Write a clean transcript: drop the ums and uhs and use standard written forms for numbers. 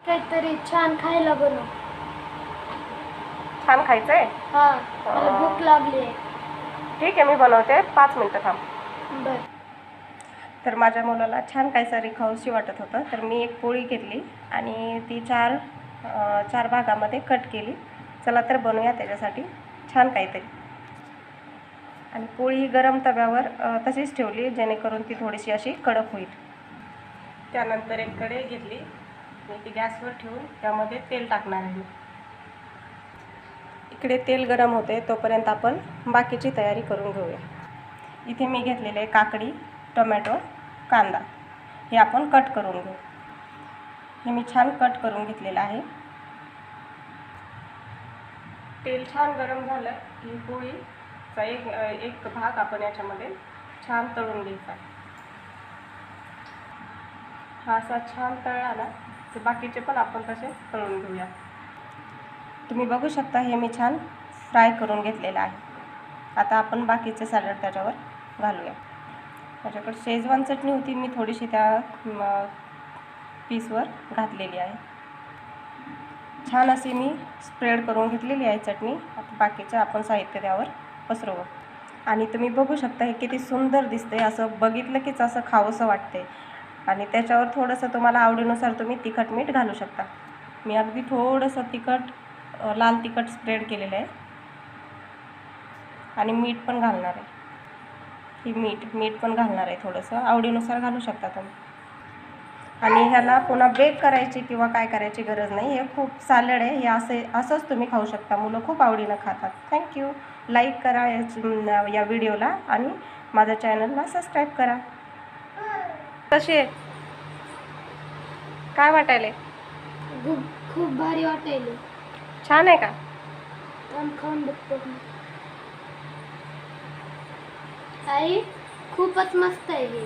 काहीतरी छान खायला बनव. छान खायचंय? हा, मला भूक लागली आहे. ठीक आहे, मी बनवते, 5 मिनिटं थांब. बर. तर माझ्या मुलाला छान काहीतरी खाऊशी वाटत होतं, तर मी एक पोळी घेतली आणि ती चार भागामध्ये कट केली. चला तर बनवूया त्याच्यासाठी छान काहीतरी. आणि पोळी गरम तव्यावर तशीच ठेवली, जेणेकरून ती थोडीशी अशी कडक होईल. त्यानंतर एक कढई घेतली, मी ती गॅसवर ठेवून त्यामध्ये तेल टाकणार आहे. इकडे तेल गरम होते तोपर्यंत आपण बाकीची तयारी करून घेऊया. इथे मी घेतलेले काकडी, टोमॅटो, कांदा हे आपण कट करून घेऊ. हे मी छान कट करून घेतलेलं आहे. तेल छान गरम झालं की पोळीचा एक भाग आपण याच्यामध्ये छान तळून घ्यायचा. हा असा छान तळला ना तर बाकीचे पण आपण तसे तळून घेऊया. तुम्ही बघू शकता हे मी छान फ्राय करून घेतलेलं आहे. आता आपण बाकीचे सॅलड त्याच्यावर घालूया. माझ्याकडे शेजवान चटणी होती, मी थोडीशी त्या पीसवर घातलेली आहे. छान अशी मी स्प्रेड करून घेतलेली आहे चटणी. आता बाकीचं आपण साहित्य त्यावर पसरवू. आणि तुम्ही बघू शकता हे किती सुंदर दिसते, असं बघितलं कीच असं खावंसं वाटते. आणि त्याच्यावर थोडंसं तुम्हाला आवडीनुसार तुम्ही तिखट मीठ घालू शकता. मी अगदी थोडंसं लाल तिखट स्प्रेड केलेलं आहे आणि मीठ पण घालणार आहे. मीठ पण घालणार आहे, थोडंसं आवडीनुसार घालू शकता तुम्ही. आणि ह्याला पुन्हा बेक करायची किंवा काय करायची गरज नाही. हे खूप सॅलड आहे, हे असंच तुम्ही खाऊ शकता. मुलं खूप आवडीनं खातात. थँक्यू. लाईक करा या व्हिडिओला आणि माझ्या चॅनलला सबस्क्राईब करा. कशी आहे? काय वाटायले? खूप भारी वाटायले. छान आहे का? खाऊन बघतो. आई खूपच मस्त आहे.